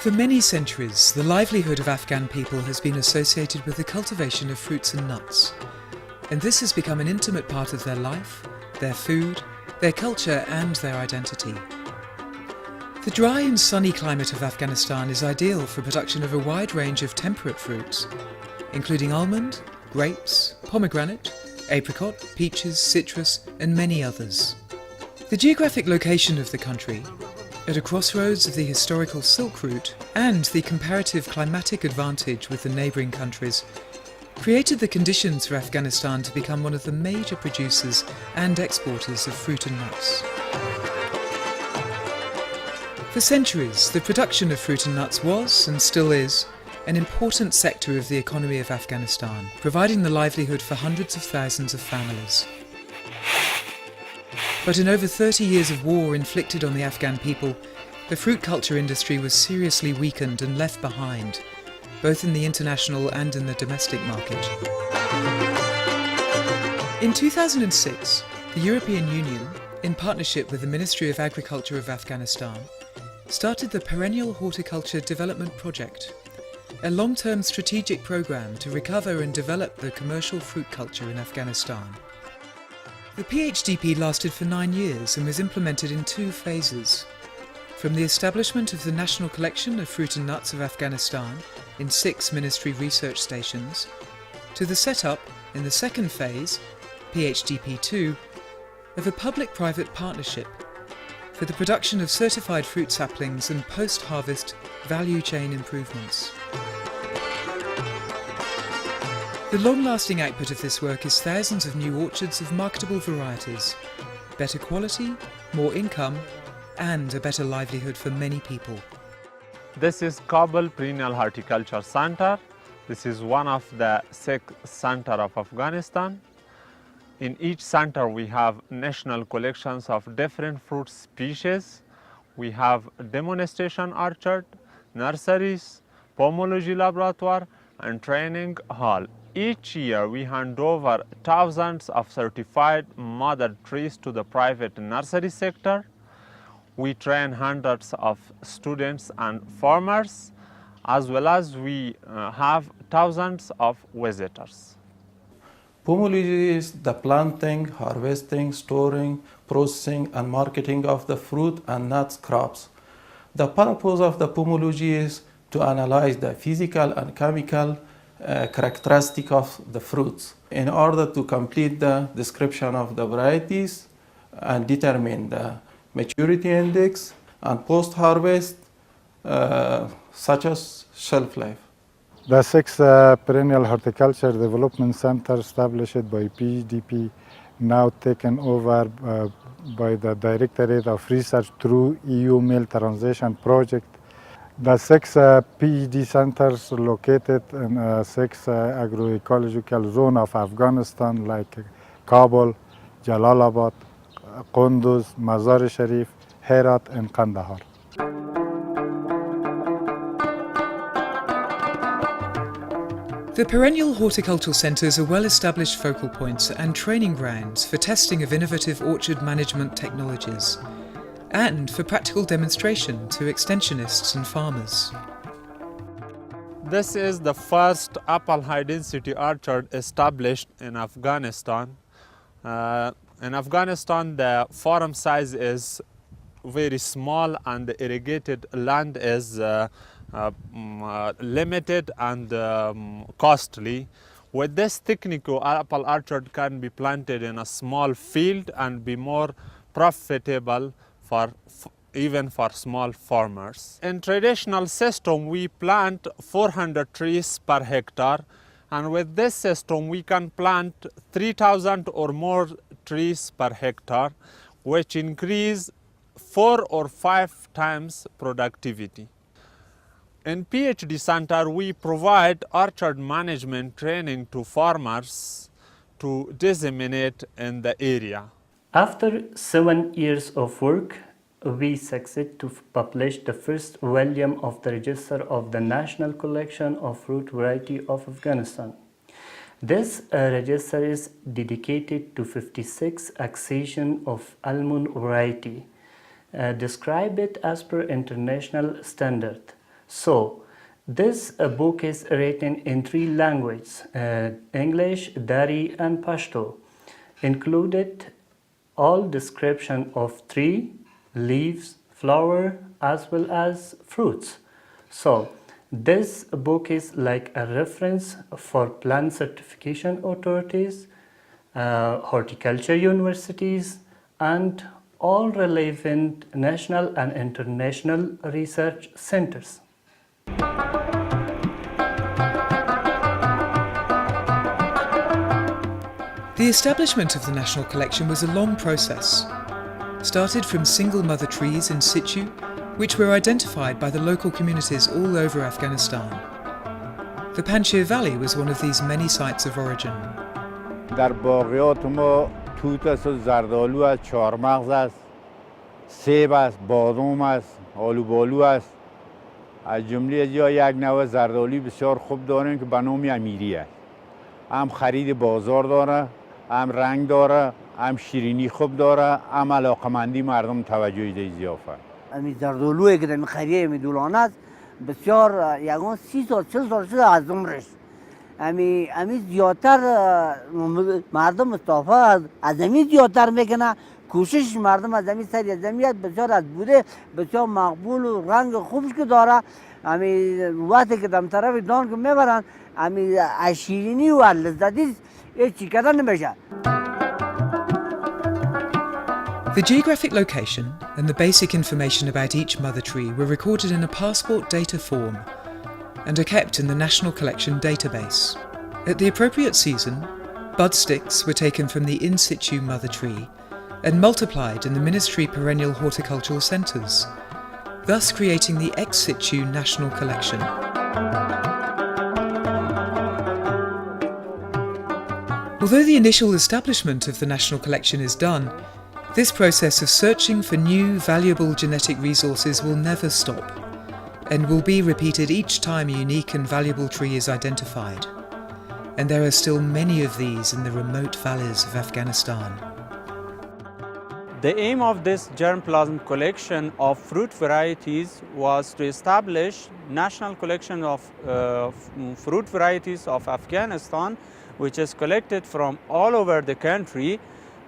For many centuries, the livelihood of Afghan people has been associated with the cultivation of fruits and nuts, and this has become an intimate part of their life, their food, their culture and their identity. The dry and sunny climate of Afghanistan is ideal for production of a wide range of temperate fruits, including almond, grapes, pomegranate, apricot, peaches, citrus and many others. The geographic location of the country, at a crossroads of the historical Silk Route and the comparative climatic advantage with the neighbouring countries, created the conditions for Afghanistan to become one of the major producers and exporters of fruit and nuts. For centuries, the production of fruit and nuts was, and still is, an important sector of the economy of Afghanistan, providing the livelihood for hundreds of thousands of families. But in over 30 years of war inflicted on the Afghan people, the fruit culture industry was seriously weakened and left behind, both in the international and in the domestic market. In 2006, the European Union, in partnership with the Ministry of Agriculture of Afghanistan, started the Perennial Horticulture Development Project, a long-term strategic program to recover and develop the commercial fruit culture in Afghanistan. The PHDP lasted for 9 years and was implemented in 2 phases. From the establishment of the National Collection of Fruit and Nuts of Afghanistan in 6 ministry research stations, to the setup, in the second phase, PHDP II, of a public-private partnership for the production of certified fruit saplings and post-harvest value chain improvements. The long-lasting output of this work is thousands of new orchards of marketable varieties, better quality, more income, and a better livelihood for many people. This is Kabul Perennial Horticulture Center. This is one of the 6 centers of Afghanistan. In each center we have national collections of different fruit species. We have demonstration orchard, nurseries, pomology laboratory, and training hall. Each year we hand over thousands of certified mother trees to the private nursery sector. We train hundreds of students and farmers, as well as we have thousands of visitors. Pomology is the planting, harvesting, storing, processing and marketing of the fruit and nuts crops. The purpose of the pomology is to analyze the physical and chemical characteristic of the fruits in order to complete the description of the varieties and determine the maturity index and post-harvest such as shelf life. The 6 Perennial Horticulture Development Center established by PHDP, now taken over by the Directorate of Research through EU Meal Transition Project. The 6 PhD centers located in 6 agroecological zones of Afghanistan like Kabul, Jalalabad, Kunduz, Mazar-e-Sharif, Herat and Kandahar. The Perennial Horticultural Centres are well-established focal points and training grounds for testing of innovative orchard management technologies, and for practical demonstration to extensionists and farmers. This is the first apple high-density orchard established in Afghanistan. In Afghanistan, the farm size is very small and the irrigated land is limited and costly. With this technique, apple orchard can be planted in a small field and be more profitable even for small farmers. In traditional system, we plant 400 trees per hectare, and with this system we can plant 3,000 or more trees per hectare, which increase 4 or 5 times productivity. In PhD Center, we provide orchard management training to farmers to disseminate in the area. After 7 years of work, we succeeded to publish the first volume of the Register of the National Collection of Fruit Variety of Afghanistan. This register is dedicated to 56 accession of almond variety, describe it as per international standard. So, this book is written in 3 languages, English, Dari and Pashto, included all description of tree, leaves, flower, as well as fruits. So, this book is like a reference for plant certification authorities, horticulture universities, and all relevant national and international research centers. The establishment of the National Collection was a long process. Started from single mother trees in situ, which were identified by the local communities all over Afghanistan. The Panjshir Valley was one of these many sites of origin. در باغیات ما توت است و زردآلو است، چهارمغز است، سیب است، بادام است، آلوبالو است. از جمله جا یک نوع زردآلوی بسیار خوب داریم که به نام امیری است. هم خرید بازار داره، هم رنگ داره، هم شیرینی خوب داره، هم علاقمندی مردم توجه ده زیافه. امی زردآلویی که در خریه می دولانه است بسیار یگان 30 سال 40 سال شده از عمرش. امی زیادتر مردم مستعفی از امی زیادتر میکنه. کوشش مردم از امی سری زمیت بسیار از بوده، بسیار مقبول و رنگ خوبش که داره. امی وقتی که دم طرف دان که میبرن امی شیرینی و لذتی هیچ کردن نمیشه. The geographic location and the basic information about each mother tree were recorded in a passport data form and are kept in the National Collection database. At the appropriate season, bud sticks were taken from the in situ mother tree and multiplied in the Ministry Perennial Horticultural Centres, thus creating the ex situ National Collection. Although the initial establishment of the National Collection is done, this process of searching for new, valuable genetic resources will never stop and will be repeated each time a unique and valuable tree is identified. And there are still many of these in the remote valleys of Afghanistan. The aim of this germplasm collection of fruit varieties was to establish national collection of fruit varieties of Afghanistan, which is collected from all over the country,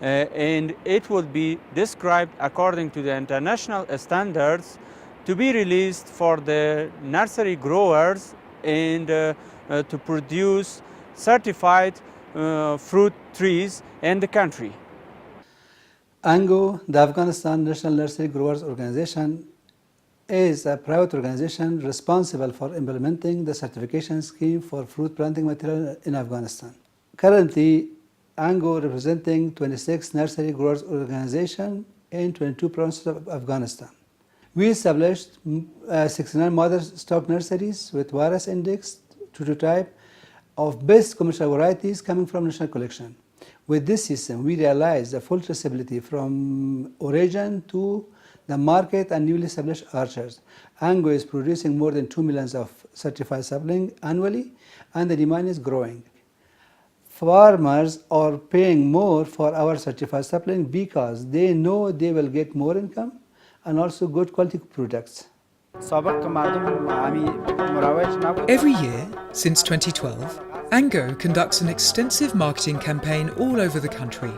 and it would be described according to the international standards to be released for the nursery growers and to produce certified fruit trees in the country. ANHDO, the Afghanistan National Nursery Growers Organization, is a private organization responsible for implementing the certification scheme for fruit planting material in Afghanistan. Currently, ANHDO representing 26 nursery growers organizations in 22 provinces of Afghanistan. We established 69 mother stock nurseries with virus indexed prototype of best commercial varieties coming from national collection. With this system, we realized the full traceability from origin to the market and newly established orchards. ANHDO is producing more than 2 million of certified sapling annually, and the demand is growing. Farmers are paying more for our certified sapling because they know they will get more income and also good quality products. Every year, since 2012, ANHDO conducts an extensive marketing campaign all over the country.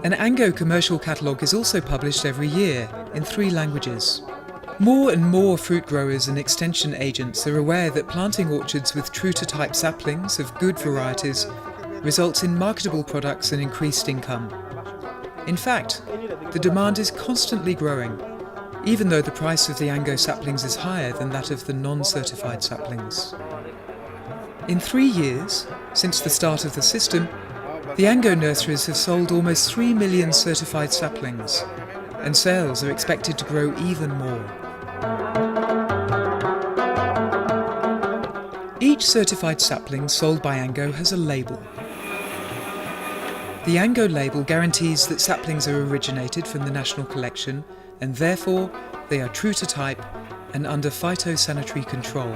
An ANHDO commercial catalogue is also published every year in 3 languages. More and more fruit growers and extension agents are aware that planting orchards with true-to-type saplings of good varieties results in marketable products and increased income. In fact, the demand is constantly growing, even though the price of the ANHDO saplings is higher than that of the non-certified saplings. In 3 years, since the start of the system, the ANHDO nurseries have sold almost 3 million certified saplings, and sales are expected to grow even more. Each certified sapling sold by ANHDO has a label. The ANHDO label guarantees that saplings are originated from the National Collection and therefore they are true to type and under phytosanitary control.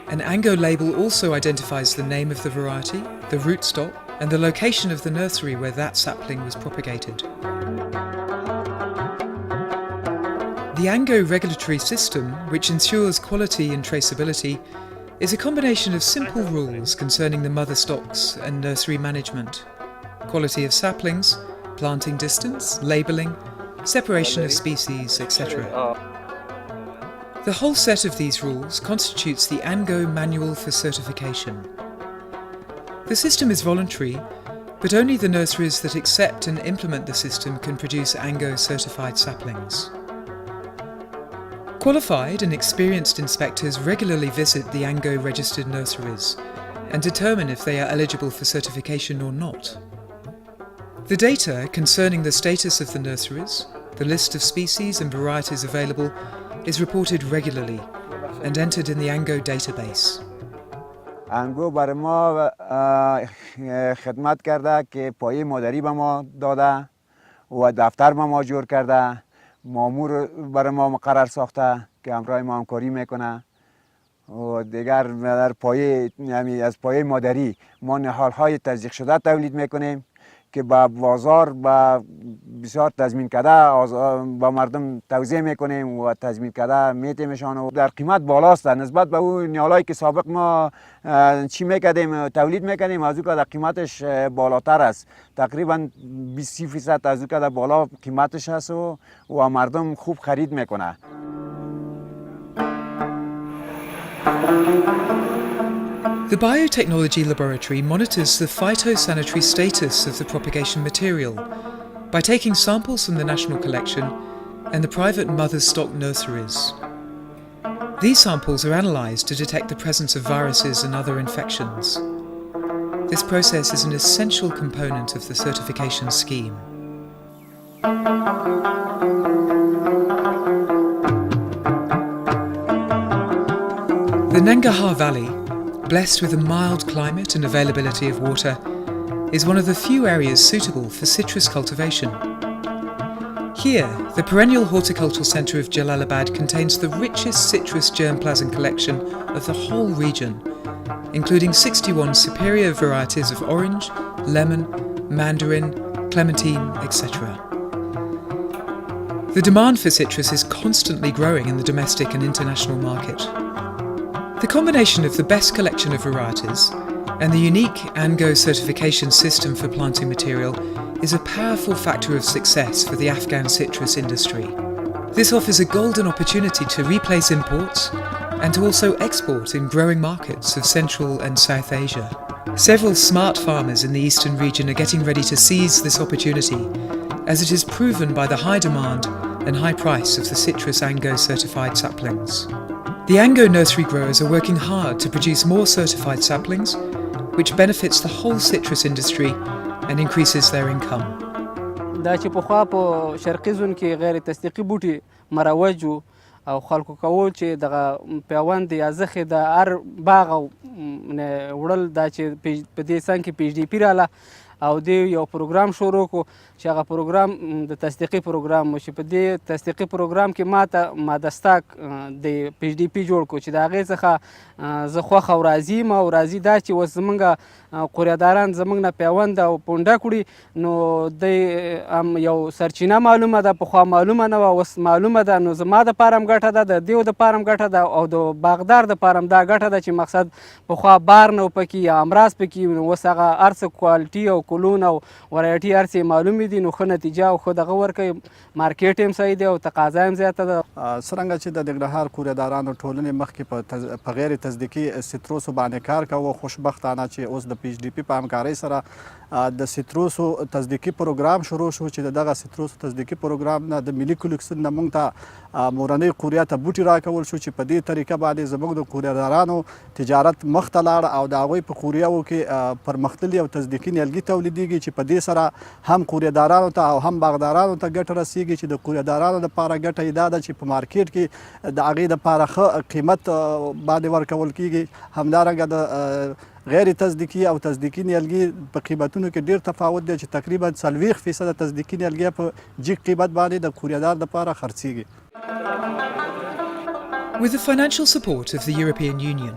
An ANHDO label also identifies the name of the variety, the rootstock, and the location of the nursery where that sapling was propagated. The The ANHDO regulatory system, which ensures quality and traceability, is a combination of simple rules concerning the mother stocks and nursery management, quality of saplings, planting distance, labelling, separation of species, etc. The whole set of these rules constitutes the ANHDO Manual for Certification. The system is voluntary, but only the nurseries that accept and implement the system can produce ANHDO certified saplings. Qualified and experienced inspectors regularly visit the ANHDO registered nurseries and determine if they are eligible for certification or not. The data concerning the status of the nurseries, the list of species and varieties available, is reported regularly and entered in the ANHDO database. ANHDO برای ما خدمت کرده که پایه مادری به ما داده و دفتر به ما جور کرده، مامور برای ما مقرر ساخته که همراه ما همکاری میکنه و دیگر در پایه از پایه مادری ما نهالهای تزریق شده تولید میکنیم که با بازار با بسیار تضمین کرده با مردم توزیع میکنیم و تضمین کرده میتیمشان و در قیمت بالاست نسبت به اون نهالایی که سابق ما چی میکردیم تولید میکنیم از او که در قیمتش بالاتر است، تقریبا 20% از او که در بالا قیمتش هست و مردم خوب خرید میکنه. The Biotechnology Laboratory monitors the phytosanitary status of the propagation material by taking samples from the national collection and the private mother stock nurseries. These samples are analysed to detect the presence of viruses and other infections. This process is an essential component of the certification scheme. The Nangarhar Valley, blessed with a mild climate and availability of water, is one of the few areas suitable for citrus cultivation. Here, the Perennial Horticultural Centre of Jalalabad contains the richest citrus germplasm collection of the whole region, including 61 superior varieties of orange, lemon, mandarin, clementine, etc. The demand for citrus is constantly growing in the domestic and international market. The combination of the best collection of varieties and the unique ANHDO certification system for planting material is a powerful factor of success for the Afghan citrus industry. This offers a golden opportunity to replace imports and to also export in growing markets of Central and South Asia. Several smart farmers in the eastern region are getting ready to seize this opportunity, as it is proven by the high demand and high price of the citrus ANHDO certified saplings. The ANHDO nursery growers are working hard to produce more certified saplings, which benefits the whole citrus industry and increases their income. دا چې پخوا په شرقي زون کې غیر تصدیقي بوټي مروج وو او خلکو کول چې دغه پیوند یا زخې د هر باغ او وړل دا چې په دې سان کې PHDP راله او دی یو پروګرام شروع کو چې هغه پروګرام د تصدیقي پروګرام چې په دې تصدیقي پروګرام کې ماته مادستاک د PHDP جوړ کو چې د هغې څخه زه خوښه او راضي یم او راضي دا چې اوس زموږ قوریهداران زموږ نه پیوند او پونډه کړي نو د یو سرچینه معلومه ده، پخوا معلومه نه وه، اوس معلومه ده. نو زما دپاره هم ګټه ده، د دیو دپاره هم ګټه ده او د باغدار دپاره هم دا ګټه ده چې مقصد پخوا بار نه و پکې یا امراض پکې وي، نو اوس هغه هر څه کوالټي او کلون او ورایټي هر څه معلومې دي، نو ښه نتیجه او ښه دغه ورکوي، مارکیټ هم صحیح دی او تقاضا هم زیاته ده. څرنګه چې د ننګرهار کوریهدارانو ټولنې مخکې په غیر تصدیقي سیتروسو باندې کار کوه، خوشبختانه چې اوس د PHDP په همکارۍ سره د سیتروسو تصدیقي پروګرام شروع شو چې دغه سیتروسو تصدیقي پروګرام نه د ملي کلکسن نه موږ ته مورنۍ قوریه ته بوټي راکول شو چې په دې طریقه باندې زموږ د کوریهدارانو تجارت مخ ته لاړ او د هغوی په قوریهو کې پرمختللي او تصدیقي نیالګي تولیدېږي چې په دې سره هم قوریهدارانو ته او هم باغدارانو ته ګټه رسیږي چې د قوریهدارانو دپاره ګټه یې دا ده چې په مارکیټ کې د هغې دپاره ښه قیمت باندې ورکول کېږي. همدارنګه د غیر تصدیقي او تصدیقي نیالګي په قیمتونو کې ډېر تفاوت دی چې تقریبا 40% تصدیقي نیالګي په جګ قیمت باندې د قوریهدار دپاره خرڅېږي. With the financial support of the European Union,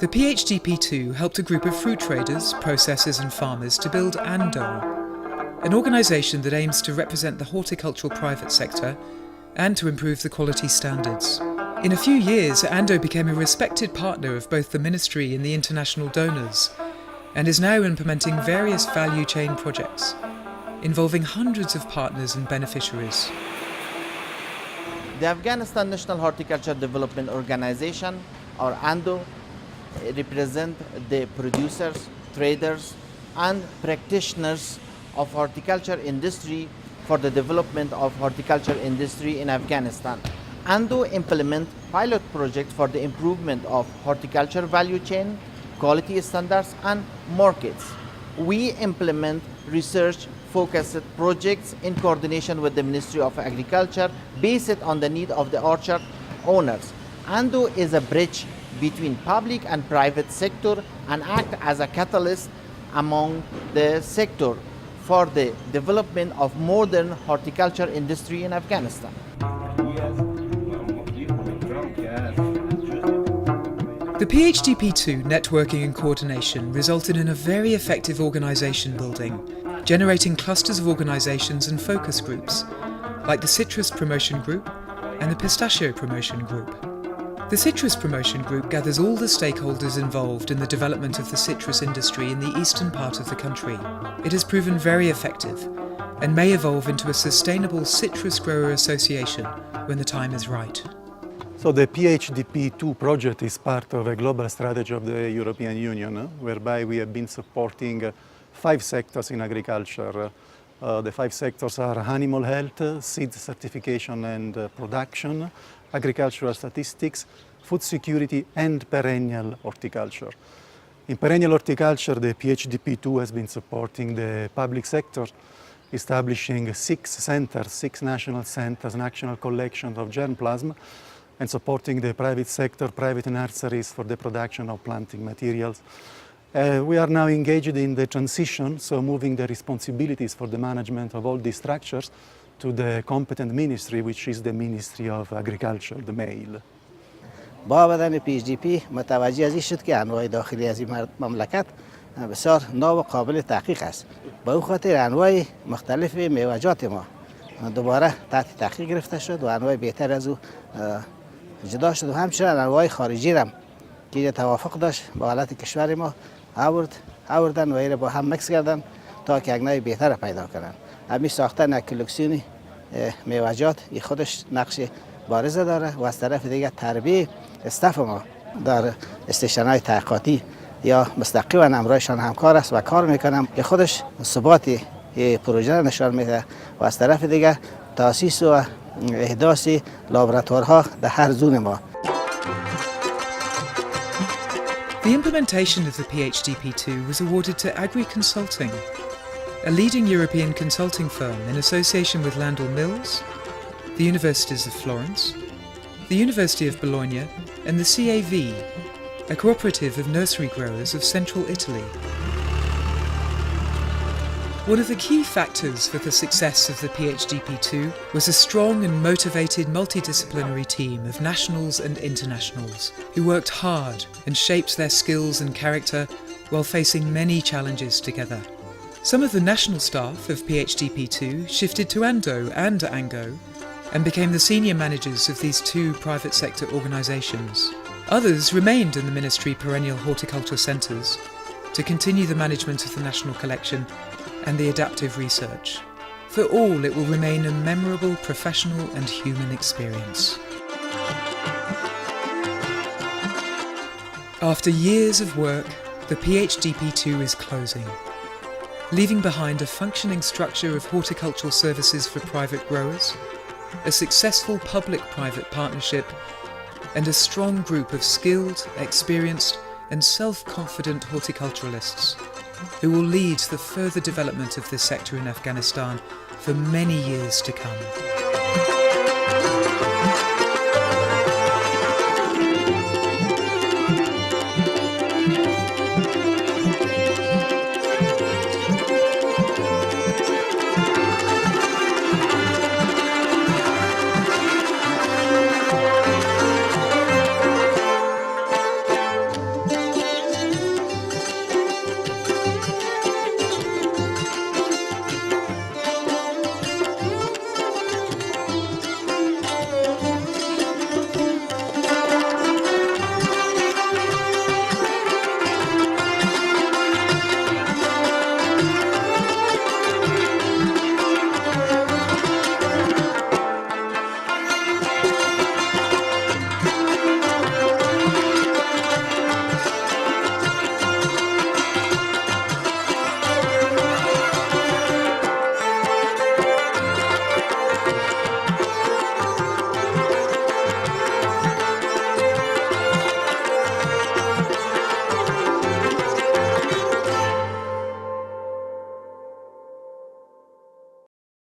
the PHDP II helped a group of fruit traders, processors and farmers to build ANHDO, an organisation that aims to represent the horticultural private sector and to improve the quality standards. In a few years, ANHDO became a respected partner of both the Ministry and the international donors, and is now implementing various value chain projects, involving hundreds of partners and beneficiaries. The Afghanistan National Horticulture Development Organization, or ANHDO, represent the producers, traders, and practitioners of horticulture industry for the development of horticulture industry in Afghanistan. ANHDO implement pilot projects for the improvement of horticulture value chain, quality standards, and markets. We implement research-focused projects in coordination with the Ministry of Agriculture based on the need of the orchard owners. ANHDO is a bridge between public and private sector and act as a catalyst among the sector for the development of modern horticulture industry in Afghanistan. The PHDP II networking and coordination resulted in a very effective organisation building, generating clusters of organisations and focus groups, like the Citrus Promotion Group and the Pistachio Promotion Group. The Citrus Promotion Group gathers all the stakeholders involved in the development of the citrus industry in the eastern part of the country. It has proven very effective and may evolve into a sustainable citrus grower association when the time is right. So the PHDP II project is part of a global strategy of the European Union, whereby we have been supporting 5 sectors in agriculture. The 5 sectors are animal health, seed certification and production, agricultural statistics, food security, and perennial horticulture. In perennial horticulture, the PHDP II has been supporting the public sector, establishing 6 centers, 6 national centers, national collections of germplasm, and supporting the private sector, private nurseries for the production of planting materials. We are now engaged in the transition, so moving the responsibilities for the management of all these structures to the competent ministry, which is the Ministry of Agriculture, the male. با بدن PHDP متوجه از این شد که انواع داخلی از این مملکت بسیار نو و قابل تحقیق است. با او خاطر انواع مختلف میوه‌جات ما دوباره تحت تحقیق گرفته شد و انواع بهتر از او جدا شد و همچنین انواع خارجی هم که توافق داشت با حالت کشور ما آوردن و این با هم مکس کردن تا که یک نوع بهتر پیدا کنن. همین ساختن یک کلکسیونی میوه‌جات این خودش نقش بارز داره و از طرف دیگه تربیه استاف ما در استیشن‌های تحقیقاتی یا مستقیما همراهشان همکار است و کار میکنم که خودش ثبات پروژه را نشان میده و از طرف دیگه تأسیس و احداث لابراتوارها در هر زون ما. The implementation of the PHDP II was awarded to Agriconsulting, a leading European consulting firm in association with Landell Mills, the Universities of Florence, the University of Bologna, and the CAV, a cooperative of nursery growers of central Italy. One of the key factors for the success of the PHDP II was a strong and motivated multidisciplinary team of nationals and internationals who worked hard and shaped their skills and character while facing many challenges together. Some of the national staff of PHDP II shifted to ANHDO and ANGO and became the senior managers of these 2 private sector organisations. Others remained in the Ministry Perennial Horticulture Centres to continue the management of the National Collection and the adaptive research. For all, it will remain a memorable professional and human experience. After years of work, the PHDP II is closing, leaving behind a functioning structure of horticultural services for private growers, a successful public-private partnership, and a strong group of skilled, experienced, and self-confident horticulturalists who will lead the further development of this sector in Afghanistan for many years to come.